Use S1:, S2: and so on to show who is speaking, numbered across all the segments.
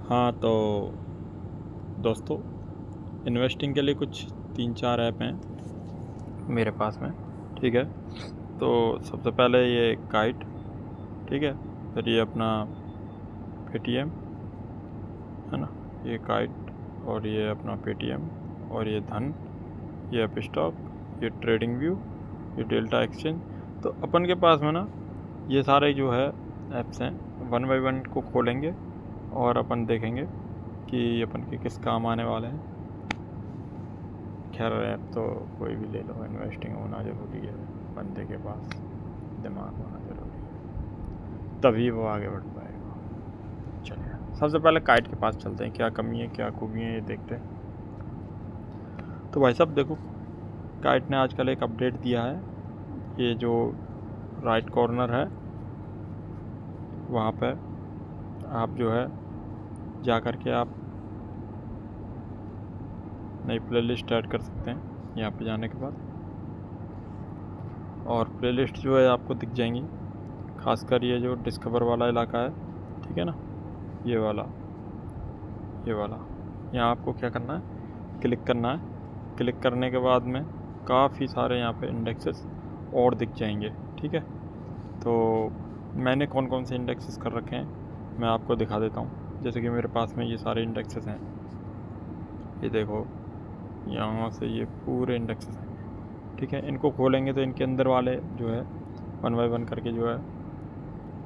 S1: हाँ तो दोस्तों, इन्वेस्टिंग के लिए कुछ 3-4 ऐप हैं मेरे पास में, ठीक है। तो सबसे पहले ये काइट, ठीक है। फिर ये अपना पेटीएम है ना, ये काइट, और ये अपना पेटीएम, और ये धन, ये एप स्टॉक, ये ट्रेडिंग व्यू, ये डेल्टा एक्सचेंज। तो अपन के पास में ना ये सारे जो है ऐप्स हैं, वन बाई वन को खोलेंगे और अपन देखेंगे कि अपन के किस काम आने वाले हैं। खैर ऐप तो कोई भी ले लो, इन्वेस्टिंग होना ज़रूरी है, बंदे के पास दिमाग होना ज़रूरी है, तभी वो आगे बढ़ पाएगा। चलिए सबसे पहले काइट के पास चलते हैं, क्या कमी है क्या खूबी है ये देखते हैं। तो भाई साहब देखो, काइट ने आजकल एक अपडेट दिया है। ये जो राइट कॉर्नर है वहाँ पे आप जो है जा कर के आप नई प्लेलिस्ट ऐड कर सकते हैं यहाँ पे जाने के बाद, और प्लेलिस्ट जो है आपको दिख जाएंगी। खासकर ये जो डिस्कवर वाला इलाका है, ठीक है ना, ये वाला यहाँ आपको क्या करना है, क्लिक करना है। क्लिक करने के बाद में काफ़ी सारे यहाँ पे इंडेक्सेस और दिख जाएंगे, ठीक है। तो मैंने कौन कौन से इंडेक्सेस कर रखे हैं मैं आपको दिखा देता हूँ। जैसे कि मेरे पास में ये सारे इंडेक्सेस हैं, ये देखो यहाँ से ये पूरे इंडेक्सेस हैं, ठीक है। इनको खोलेंगे तो इनके अंदर वाले जो है वन बाई वन करके जो है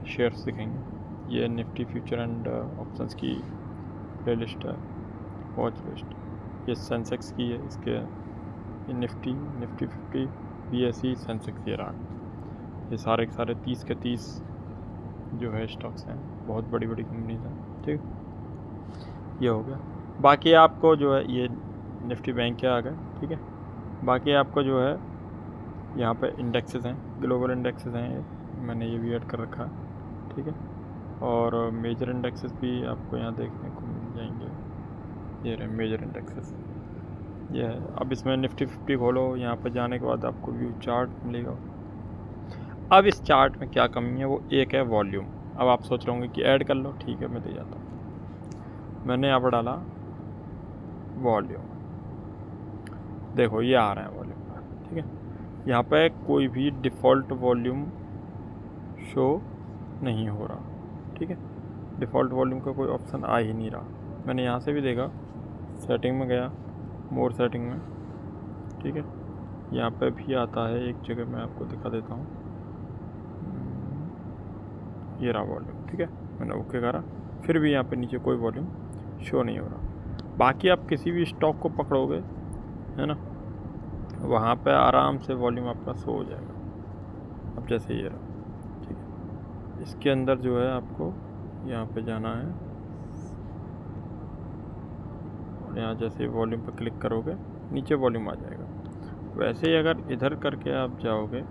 S1: शेयर्स दिखेंगे। ये निफ्टी फ्यूचर एंड ऑप्शंस की प्लेलिस्ट है, वॉच लिस्ट। ये सेंसेक्स की है, इसके ये निफ्टी 50, BSE, सेंसेक्स, ये रहा। ये सारे के सारे 30 के 30 जो है स्टॉक्स हैं, बहुत बड़ी बड़ी कंपनीज हैं, ठीक। ये हो गया। बाकी आपको जो है ये निफ्टी बैंक के आ गए, ठीक है। बाकी आपको जो है यहाँ पे इंडेक्सेस हैं, ग्लोबल इंडेक्सेस हैं, ये मैंने ये भी ऐड कर रखा है, ठीक है। और मेजर इंडेक्सेस भी आपको यहाँ देखने को मिल जाएंगे, ये रहे मेजर इंडेक्सेस, ये है। अब इसमें निफ्टी 50 खोलो, यहाँ पर जाने के बाद आपको व्यू चार्ट मिलेगा। अब इस चार्ट में क्या कमी है, वो एक है वॉल्यूम। अब आप सोच रहे होंगे कि ऐड कर लो, ठीक है मैं दे जाता हूँ। मैंने यहाँ पर डाला वॉल्यूम, देखो ये आ रहा है वॉल्यूम पर, ठीक है। यहाँ पे कोई भी डिफ़ॉल्ट वॉल्यूम शो नहीं हो रहा, ठीक है। डिफ़ॉल्ट वॉल्यूम का कोई ऑप्शन आ ही नहीं रहा। मैंने यहाँ से भी देखा, सेटिंग में गया, मोर सेटिंग में, ठीक है। यहाँ पे भी आता है एक जगह, मैं आपको दिखा देता हूँ। ये रहा वॉल्यूम, ठीक है। मैंने ओके करा, फिर भी यहाँ पे नीचे कोई वॉल्यूम शो नहीं हो रहा। बाकी आप किसी भी स्टॉक को पकड़ोगे, है ना, वहाँ पे आराम से वॉल्यूम आपका शो हो जाएगा। अब जैसे ये रहा, ठीक है। इसके अंदर जो है आपको यहाँ पे जाना है, और यहाँ जैसे वॉल्यूम पर क्लिक करोगे नीचे वॉल्यूम आ जाएगा। वैसे ही अगर इधर करके आप जाओगे,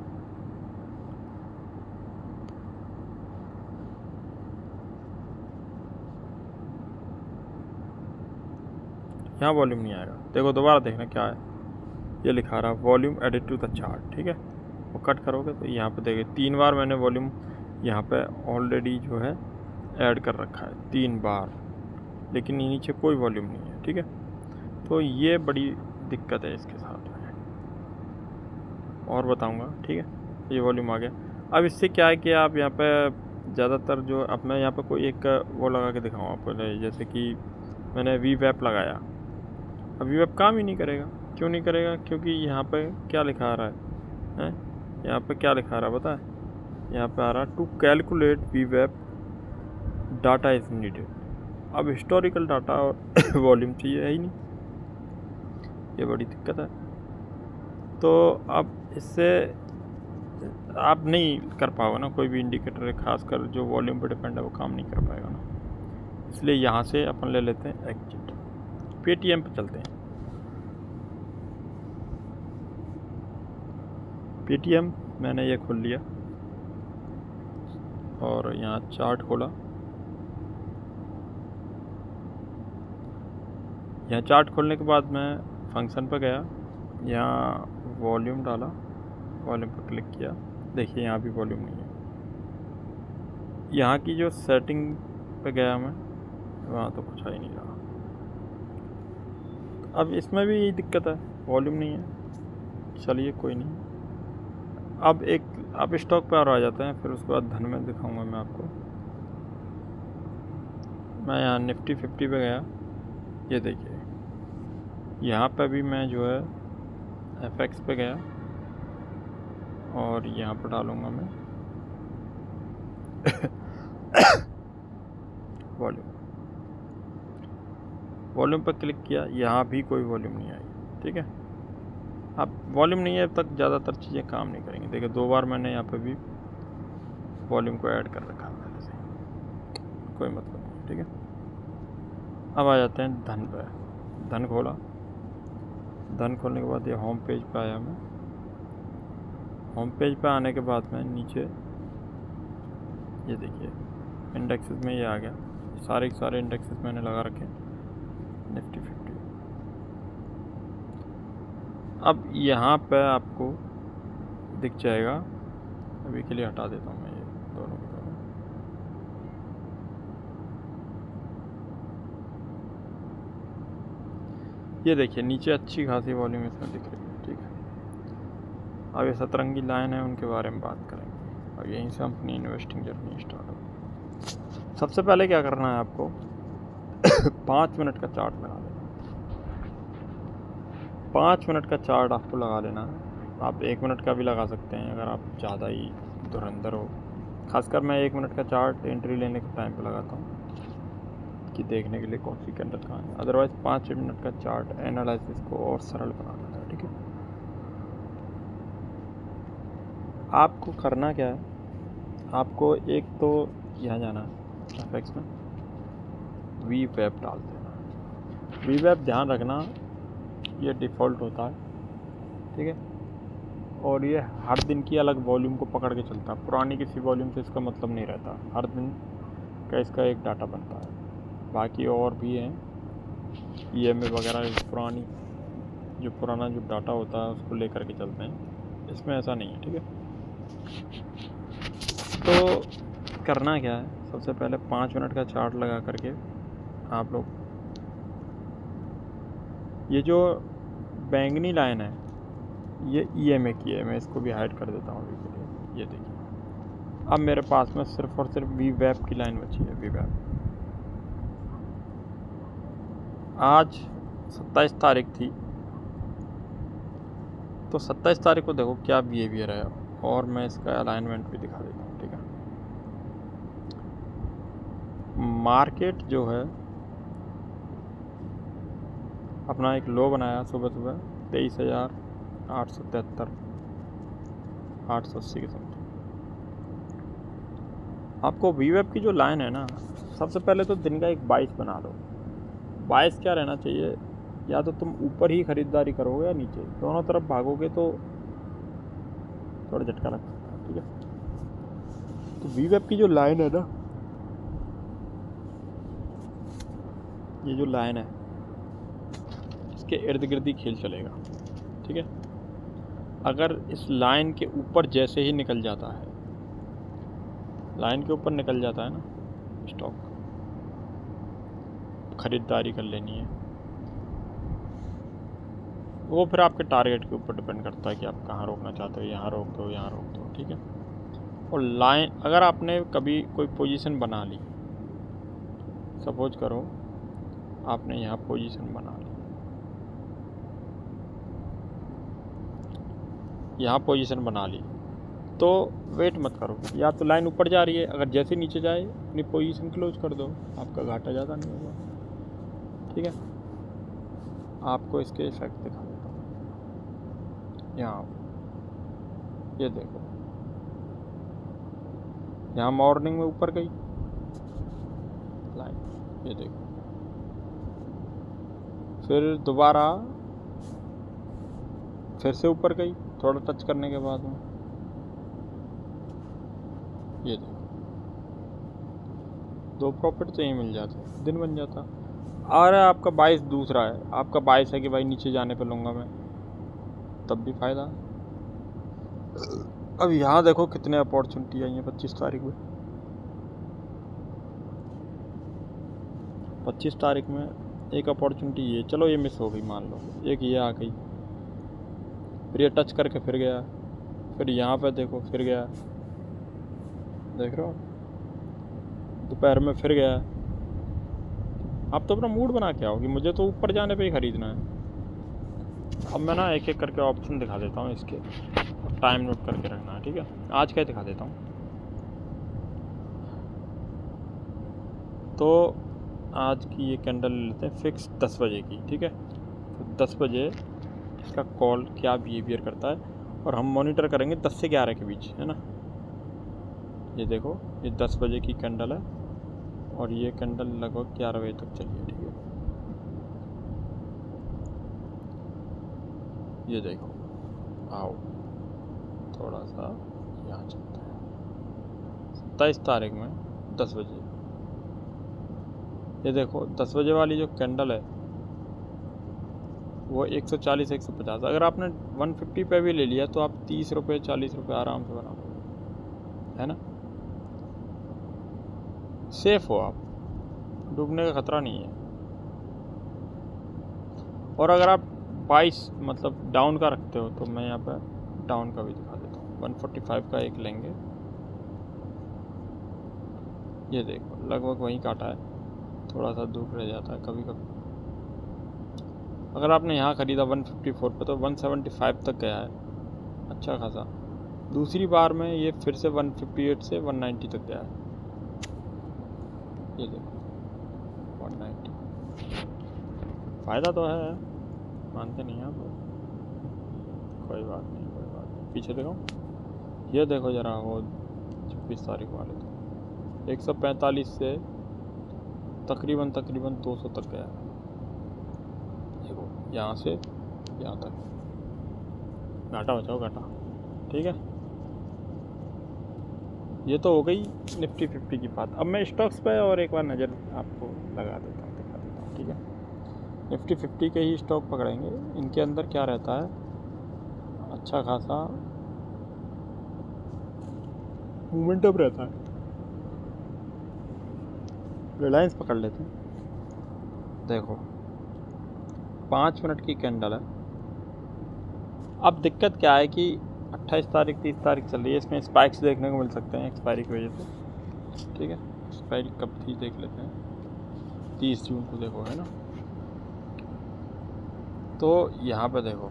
S1: यहाँ वॉल्यूम नहीं आएगा। देखो दोबारा देखना क्या है, ये लिखा रहा volume edit to the chart, ठीक है। वो कट करोगे तो यहाँ पे देखिए 3 बार मैंने वॉल्यूम यहाँ पे ऑलरेडी जो है ऐड कर रखा है, 3 बार, लेकिन नीचे कोई वॉल्यूम नहीं है, ठीक है। तो ये बड़ी दिक्कत है इसके साथ में, और बताऊँगा, ठीक है। ये वॉल्यूम आ गया। अब इससे क्या है कि आप यहाँ पे ज़्यादातर जो, अब मैं यहाँ पे कोई एक वो लगा के दिखाऊँ आपको, जैसे कि मैंने VWAP लगाया। अब VWAP काम ही नहीं करेगा। क्यों नहीं करेगा? क्योंकि यहाँ पे क्या लिखा आ रहा है, यहाँ पे क्या लिखा आ रहा है पता है? यहाँ पे आ रहा है to calculate VWAP data is needed. अब हिस्टोरिकल डाटा और वॉल्यूम चाहिए है ही नहीं, ये बड़ी दिक्कत है। तो अब इससे आप नहीं कर पाओगे ना, कोई भी इंडिकेटर है खासकर जो वॉल्यूम पर डिपेंड है वो काम नहीं कर पाएगा ना। इसलिए यहाँ से अपन ले लेते हैं एग्जिट, पेटीएम पे चलते हैं। पेटीएम मैंने ये खोल लिया और यहाँ चार्ट खोला। यहाँ चार्ट खोलने के बाद मैं फंक्शन पर गया, यहाँ वॉल्यूम डाला, वॉल्यूम पर क्लिक किया, देखिए यहाँ भी वॉल्यूम नहीं है। यहाँ की जो सेटिंग पे गया मैं, वहाँ तो कुछ आ ही नहीं रहा। अब इसमें भी यही दिक्कत है, वॉल्यूम नहीं है। चलिए कोई नहीं, अब स्टॉक पे और आ जाते हैं, फिर उसके बाद धन में दिखाऊंगा मैं आपको। मैं यहाँ निफ्टी 50 पे गया, ये देखिए यहाँ पे भी मैं जो है FX पे गया और यहाँ पर डालूँगा मैं वॉल्यूम पर क्लिक किया, यहाँ भी कोई वॉल्यूम नहीं आई। ठीक है, अब वॉल्यूम नहीं है तक ज़्यादातर चीज़ें काम नहीं करेंगी। देखिए 2 बार मैंने यहाँ पे भी वॉल्यूम को ऐड कर रखा है पहले से, कोई मतलब नहीं। ठीक है, अब आ जाते हैं धन पे। धन खोला, धन खोलने के बाद ये होम पेज पे आया मैं। होम पेज पे आने के बाद में नीचे ये देखिए इंडेक्सेस में ये आ गया, सारे के सारे इंडेक्सेस मैंने लगा रखे निफ्टी 50। अब यहाँ पे आपको दिख जाएगा, अभी के लिए हटा देता हूँ मैं ये दोनों के दोनों। ये देखिए नीचे अच्छी खासी वॉल्यूम इसमें दिख रही है। ठीक है, अब ये सतरंगी लाइन है, उनके बारे में बात करेंगे और यहीं से हम अपनी इन्वेस्टिंग जर्नी स्टार्ट होगी। सबसे पहले क्या करना है आपको 5 मिनट का चार्ट लगा लेना। 5 मिनट का चार्ट आपको लगा लेना है। आप 1 मिनट का भी लगा सकते हैं अगर आप ज़्यादा ही धुरंधर हो। खासकर मैं 1 मिनट का चार्ट एंट्री लेने के टाइम पे लगाता हूँ कि देखने के लिए कौन सी कैंडल कहाँ है। अदरवाइज़ 5 मिनट का चार्ट एनालिसिस को और सरल बना देता है। ठीक है, आपको करना क्या है, आपको एक तो यहाँ जाना है FX में, VWAP डाल देना। VWAP ध्यान रखना ये डिफ़ॉल्ट होता है। ठीक है, और ये हर दिन की अलग वॉल्यूम को पकड़ के चलता है, पुरानी किसी वॉल्यूम से इसका मतलब नहीं रहता। हर दिन का इसका एक डाटा बनता है। बाकी और भी हैं EMA वगैरह, पुराना जो डाटा होता है उसको लेकर के चलते हैं, इसमें ऐसा नहीं है। ठीक है, तो करना क्या है, सबसे पहले 5 मिनट का चार्ट लगा करके आप लोग ये जो बैंगनी लाइन है ये EMA की है, मैं इसको भी हाइड कर देता हूँ अभी के लिए। ये देखिए अब मेरे पास में सिर्फ और सिर्फ VWAP की लाइन बची है। VWAP आज 27 तारीख थी, तो 27 तारीख को देखो क्या बिहेवियर है, और मैं इसका अलाइनमेंट भी दिखा देता हूँ। ठीक है, मार्केट जो है अपना एक लो बनाया सुबह 23,873 880 के समथिंग। आपको VWAP की जो लाइन है ना, सबसे पहले तो दिन का एक 22 बना लो। 22 क्या रहना चाहिए, या तो तुम ऊपर ही ख़रीदारी करोगे या नीचे, दोनों तरफ भागोगे तो थोड़ा झटका लग सकता है। ठीक है, तो VWAP की जो लाइन है ना, ये जो लाइन है इसके इर्द गिर्द ही खेल चलेगा। ठीक है, अगर इस लाइन के ऊपर जैसे ही निकल जाता है, लाइन के ऊपर निकल जाता है ना स्टॉक, ख़रीदारी कर लेनी है। वो फिर आपके टारगेट के ऊपर डिपेंड करता है कि आप कहाँ रोकना चाहते हो, यहाँ रोक दो, यहाँ रोक दो। ठीक है, और लाइन अगर आपने कभी कोई पोजीशन बना ली, सपोज करो आपने यहाँ पोजीशन बना ली, यहाँ पोजीशन बना ली, तो वेट मत करो, या तो लाइन ऊपर जा रही है, अगर जैसे नीचे जाए अपनी पोजीशन क्लोज कर दो, आपका घाटा ज़्यादा नहीं होगा। ठीक है, आपको इसके इफेक्ट दिखा देता हूँ। यहाँ ये देखो, यहाँ मॉर्निंग में ऊपर गई लाइन, ये देखो, फिर दोबारा फिर से ऊपर गई थोड़ा टच करने के बाद में, ये देखो 2 प्रॉफिट तो यही मिल जाते, दिन बन जाता। और आपका 22 दूसरा है, आपका 22 है कि भाई नीचे जाने पे लूँगा मैं, तब भी फ़ायदा। अब यहाँ देखो कितने अपॉर्चुनिटी आई हैं 25 तारीख में। 25 तारीख में एक अपॉर्चुनिटी ये, चलो ये मिस हो गई मान लो, एक ये आ गई, फिर ये टच करके फिर गया, फिर यहाँ पे देखो फिर गया, देख रहे हो, दोपहर में फिर गया। आप तो अपना मूड बना के आओ कि मुझे तो ऊपर जाने पे ही ख़रीदना है। अब मैं ना एक एक करके ऑप्शन दिखा देता हूँ इसके, टाइम नोट करके रखना है, ठीक है। आज का दिखा देता हूँ। तो आज की ये कैंडल लेते हैं फिक्स 10 बजे की, ठीक है। तो 10 बजे इसका कॉल क्या बिहेवियर करता है और हम मॉनिटर करेंगे 10 से 11 के बीच, है ना। ये देखो ये 10 बजे की कैंडल है और ये कैंडल लगभग 11 बजे तक चली है, ठीक है। ये देखो, आओ थोड़ा सा यहाँ चलते हैं। 27 तारीख में 10 बजे, ये देखो 10 बजे वाली जो कैंडल है वो 140 150, अगर आपने 150 पे भी ले लिया तो आप 30 रुपये 40 रुपये आराम से बना दोगे, है ना। सेफ हो आप, डूबने का खतरा नहीं है। और अगर आप 22 मतलब डाउन का रखते हो तो मैं यहाँ पर डाउन का भी दिखा देता हूँ। 145 का एक लेंगे, ये देखो लगभग वहीं काटा है, थोड़ा सा दूर रह जाता है कभी कभी। अगर आपने यहाँ ख़रीदा 154 पे तो 175 तक गया है, अच्छा खासा। दूसरी बार में ये फिर से 158 से 190 तक गया है, ये देखो 190। फ़ायदा तो है, मानते नहीं आप, कोई बात नहीं कोई बात नहीं। पीछे देखो, ये देखो ज़रा वो 26 तारीख वाले तो 145 से तकरीबन 200 तक गया है। देखो यहाँ से यहाँ तक घाटा बचाओ घाटा, ठीक है। ये तो हो गई निफ्टी 50 की बात। अब मैं स्टॉक्स पे और एक बार नज़र आपको लगा देता हूँ, दिखा देता हूँ, ठीक है। निफ्टी 50 के ही स्टॉक पकड़ेंगे। इनके अंदर क्या रहता है, अच्छा खासा मोमेंटम रहता है। रिलायंस पकड़ लेते हैं, देखो 5 मिनट की कैंडल है। अब दिक्कत क्या है कि 28 तारीख 30 तारीख चल रही है, इसमें स्पाइक्स देखने को मिल सकते हैं एक्सपायरी की वजह से, ठीक है। एक्सपायरी कब थी देख लेते हैं, 30 जून को देखो, है ना। तो यहाँ पे देखो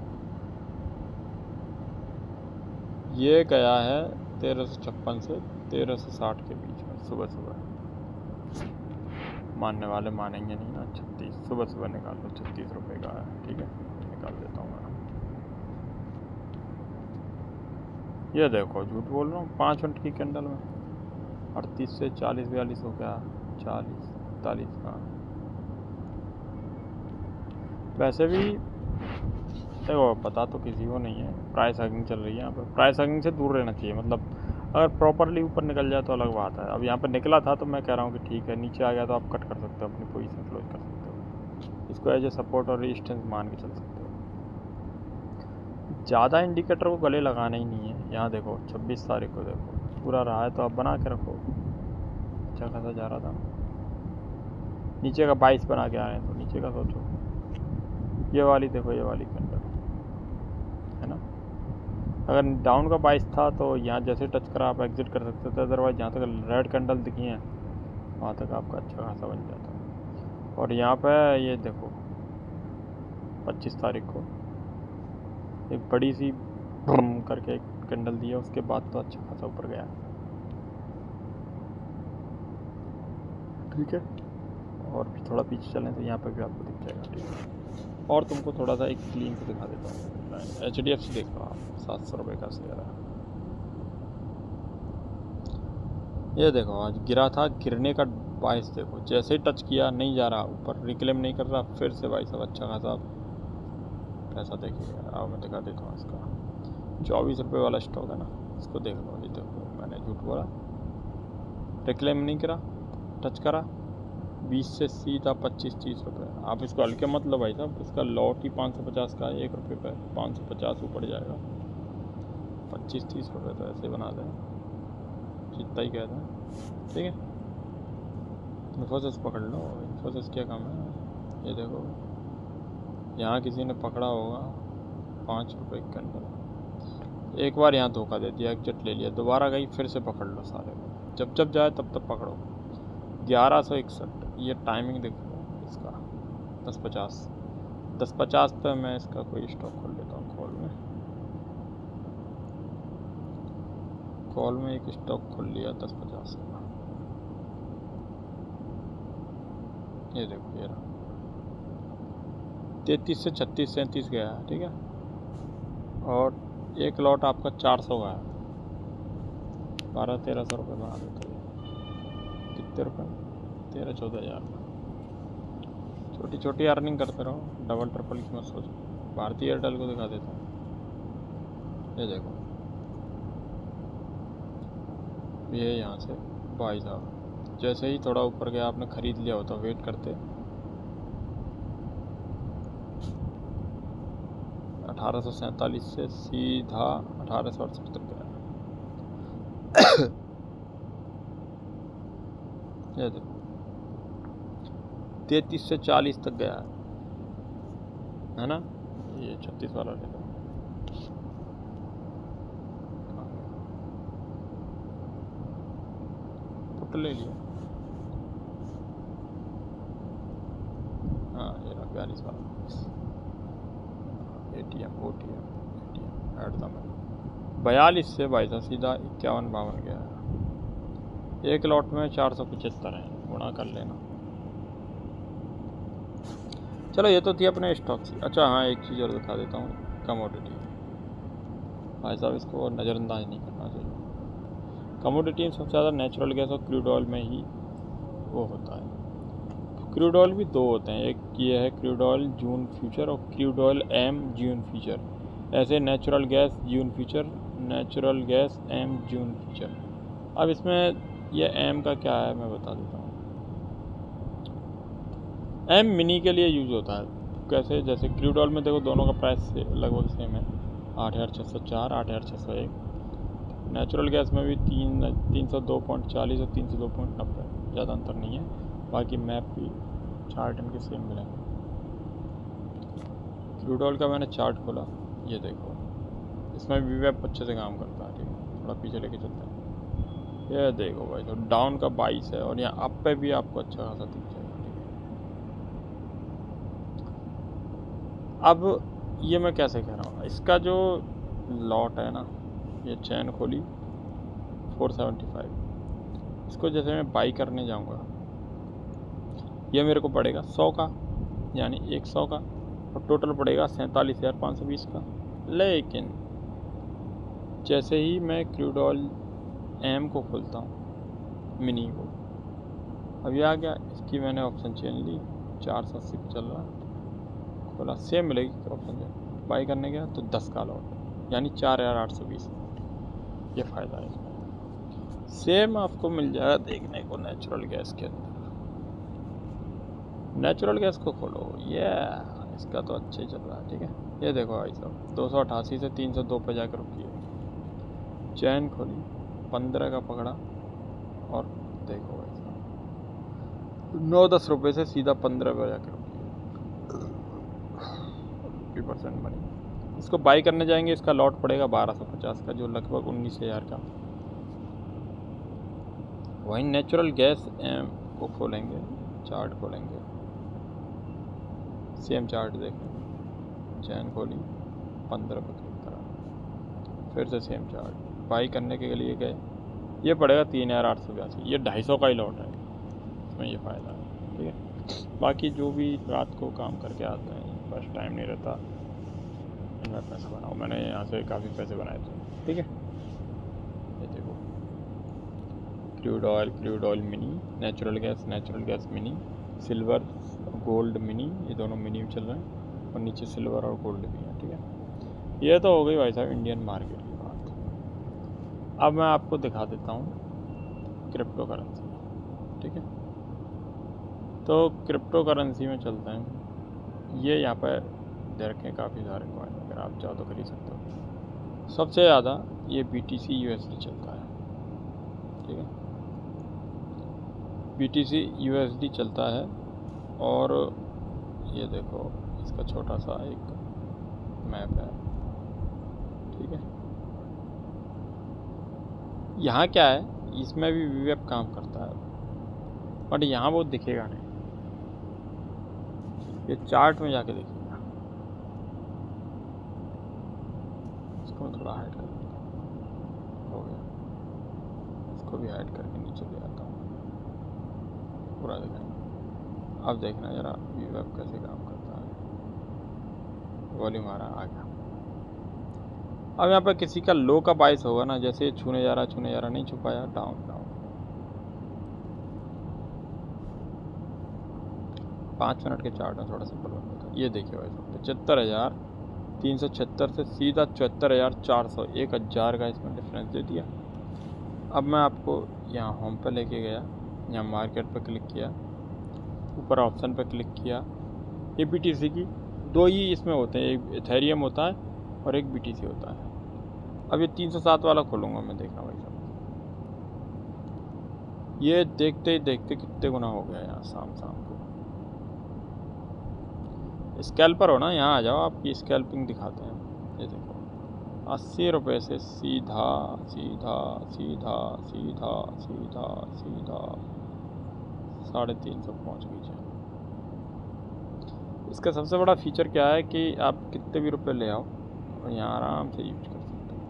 S1: ये गया है 1356 से 1360 के बीच में सुबह सुबह। मानने वाले मानेंगे नहीं ना, 36 सुबह सुबह निकाल लो, 36 रुपये का है, ठीक है, निकाल देता हूँ मैं। ये देखो झूठ बोल रहा हूँ, 5 मिनट की कैंडल में 38 से 40 42 हो गया, 40 41 का। वैसे भी देखो पता तो किसी को नहीं है, प्राइस हैगिंग चल रही है यहाँ पर। प्राइस हैगिंग से दूर रहना चाहिए, मतलब अगर प्रॉपरली ऊपर निकल जाए तो अलग बात है। अब यहाँ पर निकला था तो मैं कह रहा हूँ कि ठीक है, नीचे आ गया तो आप कट कर सकते हो, अपनी पोजीशन क्लोज कर सकते हो, इसको एज ए सपोर्ट और रेजिस्टेंस मान के चल सकते हो। ज़्यादा इंडिकेटर को गले लगाना ही नहीं है। यहाँ देखो 26 तारीख को देखो पूरा रहा है तो आप बना के रखो, अच्छा खासा जा रहा था। नीचे का 22 बना के आ रहे हैं तो नीचे का सोचो। ये वाली देखो, ये वाली कैंडल है ना, अगर डाउन का 22 था तो यहाँ जैसे टच करा आप एग्जिट कर सकते थे, अदरवाइज जहाँ तक रेड कैंडल दिखी हैं वहाँ तक आपका अच्छा खासा बन जाता। और यहाँ पे ये देखो 25 तारीख को एक बड़ी सी बम करके एक कैंडल दी है, उसके बाद तो अच्छा खासा ऊपर गया, ठीक है। और भी थोड़ा पीछे चलें तो यहाँ पे भी आपको दिख जाएगा, ठीक है। और तुमको थोड़ा सा एक क्लीन से दिखा देता हूँ, HDFC देख लो आप, 700 रुपये का शेयर है। ये देखो आज गिरा था, गिरने का 22 देखो, जैसे ही टच किया नहीं जा रहा ऊपर, रिक्लेम नहीं कर रहा, फिर से भाई साहब अच्छा खासा पैसा देखिए। अब मैं दिखा देता हूँ इसका, 24 रुपये वाला स्टॉक है ना, इसको देख लो। ये देखो मैंने झूठ बोला, रिक्लेम नहीं करा, टच करा 20 से सीधा 25-30 रुपये। आप इसको हल्के मत लो भाई साहब, इसका लॉट ही 550 का है, 1 रुपये पर 550 ऊपर जाएगा। 25-30 रुपये तो ऐसे बना दें, जितना ही कहते हैं, ठीक है। इन्फोसिस पकड़ लो। इन्फोसिस क्या काम है, ये देखो यहाँ किसी ने पकड़ा होगा 5 रुपये के अंदर। एक बार यहाँ धोखा दे दिया, एग्जिट ले लिया, दोबारा गई, फिर से पकड़ लो सारे। जब जब जाए तब तब पकड़ो। 1161 ये टाइमिंग देखो इसका 10:50। 10:50 पे मैं इसका कोई स्टॉक खोल लेता हूँ। कॉल में एक स्टॉक खोल लिया 10:50 का। ये देखो ये रहा 33 से 36 37 गया है, ठीक है। और एक लॉट आपका 400 का है, 1200-1300 रुपये बना देते हैं। कितने रुपये? 13-14 हज़ार। छोटी छोटी अर्निंग करते रहो, डबल ट्रिपल की मत सोचो। भारतीय एयरटेल को दिखा देता हूँ, ये देखो ये यहाँ से भाई साहब जैसे ही थोड़ा ऊपर गया आपने ख़रीद लिया होता, वेट करते 1847 से सीधा 1868 तक गया। ये देखो 33 से 40 तक गया है ना। ये 36 वाला ले लो, पुट ले लिया। हाँ ये रहा 42 वाला। ATM OTM ऐड था मैंने 42 से भाई साहब सीधा 51-52 गया है। एक लॉट में 475 है, गुणा कर लेना। चलो ये तो थी अपने स्टॉक की। अच्छा हाँ एक चीज़ और दिखा देता हूँ, कमोडिटी। भाई साहब इसको नज़रअंदाज नहीं करना चाहिए। कमोडिटी में सबसे ज़्यादा नेचुरल गैस और क्रूड ऑयल में ही वो होता है। क्रूड ऑयल भी दो होते हैं, एक ये है क्रूड ऑयल जून फ्यूचर और क्रूड ऑयल एम जून फ्यूचर। ऐसे नेचुरल गैस जून फ्यूचर, नेचुरल गैस एम जून फ्यूचर। अब इसमें ये एम का क्या है मैं बता देता हूँ। एम मिनी के लिए यूज़ होता है। कैसे? जैसे क्रूड ऑयल में देखो दोनों का प्राइस लगभग सेम है, 8,604 8,601। नेचुरल गैस में भी 302.40 और 302.90, ज़्यादा अंतर नहीं है। बाकी मैप भी चार्ट इनके सेम मिलेंगे। क्रूड ऑयल का मैंने चार्ट खोला, ये देखो इसमें भी वेब अच्छे से काम करता है, ठीक है। थोड़ा पीछे लेके चलते हैं, ये देखो भाई तो डाउन का 22 है और यहाँ अप पे भी आपको अच्छा खासा दिख जाएगा, ठीक है। अब ये मैं कैसे कह रहा हूँ, इसका जो लॉट है ना, ये चैन खोली 475, इसको जैसे मैं बाई करने जाऊँगा ये मेरे को पड़ेगा 100 का, यानी 100 का, और टोटल पड़ेगा 47,520 का। लेकिन जैसे ही मैं क्रूड ऑयल एम को खोलता हूँ, मिनी को, अब ये आ गया, इसकी मैंने ऑप्शन चेन ली, 480 पे चल रहा, खोला, सेम मिलेगी ऑप्शन चेन, बाई करने गया तो 10 का लॉट, यानी 4,820। ये फ़ायदा है इसमें। सेम आपको मिल जाएगा देखने को नेचुरल गैस के अंदर। नेचुरल गैस को खोलो, ये इसका तो अच्छा ही चल रहा है, ठीक है। ये देखो भाई साहब 288 से 302 पे जाकर रुकी है। चैन खोली 15 का पकड़ा और देखो भाई साहब 9-10 रुपये से सीधा 15 पे जाकर रुकी है, 50% बनी। इसको बाई करने जाएंगे, इसका लॉट पड़ेगा 1250 का, जो लगभग 19,000 का। वहीं नेचुरल गैस को खोलेंगे, चार्ट खोलेंगे, सेम चार्ट देखें, चैन खोली 15 पे क्लिक करा, फिर से सेम चार्ट, बाई करने के लिए गए, ये पड़ेगा 3,882। ये 250 का ही लॉट है, इसमें ये फ़ायदा है, ठीक है। बाकी जो भी रात को काम करके आते हैं, बस टाइम नहीं रहता, इनमें पैसा बनाओ। मैंने यहाँ से काफ़ी पैसे बनाए थे, ठीक है। ये देखो crude oil mini, natural gas mini, silver gold mini, ये दोनों मिनी चल रहे हैं, और नीचे सिल्वर और गोल्ड भी है, ठीक है। ये तो हो गई भाई साहब इंडियन मार्केट की बात। अब मैं आपको दिखा देता हूँ क्रिप्टो करेंसी, ठीक है। तो क्रिप्टो करेंसी में चलते हैं। ये यहाँ पर दे रखे हैं काफ़ी सारे कॉइन, अगर आप चाहो तो खरीद सकते हो। सबसे ज़्यादा ये BTC USD चलता है, ठीक है। BTC USD चलता है। और ये देखो इसका छोटा सा एक मैप है, ठीक है। यहाँ क्या है, इसमें भी VWAP काम करता है, बट यहाँ वो दिखेगा नहीं। ये चार्ट में जाके देखिएगा। इसको मैं थोड़ा हाइड कर देता हूँ, हो गया। इसको भी हाइड करके नीचे ले आता हूँ, पूरा दिखाएंगे। अब देखना जरा VWAP कैसे काम करता है। वॉल्यूम आ गया। अब यहाँ पर किसी का लो का बाइस होगा ना, जैसे छूने जा रहा नहीं छू पाया, डाउन 5 मिनट के चार्ट में थोड़ा सिंपल बन जाता है। ये देखिए भाई साहब, 75,376 से सीधा 74,400, 1,000 का इसमें डिफरेंस दे दिया। अब मैं आपको यहाँ होम पे लेके गया, यहाँ मार्केट पे क्लिक किया, ऊपर ऑप्शन पे क्लिक किया। ये BTC की दो ही इसमें होते हैं, एक इथेरियम होता है और एक BTC होता है। अब ये 307 वाला खोलूँगा मैं, देखना भाई साहब, ये देखते ही देखते कितने गुना हो गया यहाँ शाम को। स्कैल्पर हो ना, यहाँ आ जाओ, आपकी स्कैल्पिंग दिखाते हैं। ये देखो 80 रुपये से सीधा सीधा सीधा सीधा सीधा सीधा 350 पहुँच गई। इसका सबसे बड़ा फीचर क्या है कि आप कितने भी रुपए ले आओ और यहाँ आराम से यूज कर सकते हो।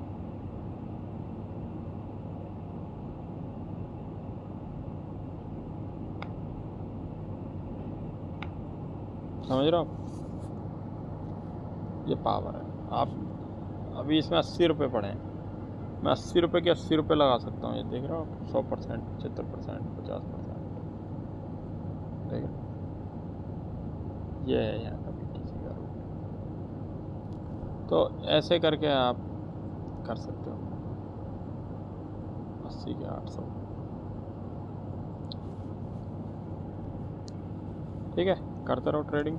S1: समझ रहे हो, ये पावर है। आप अभी इसमें 80 रुपये पड़े हैं, मैं 80 रुपये के 80 रुपये लगा सकता हूँ। ये देख रहे हो आप, 100%, 75%, 50%, देख रहे हो, ये है यहाँ का BTC का रूट। तो ऐसे करके आप कर सकते हो 80 के 800, ठीक है। करते रहो ट्रेडिंग।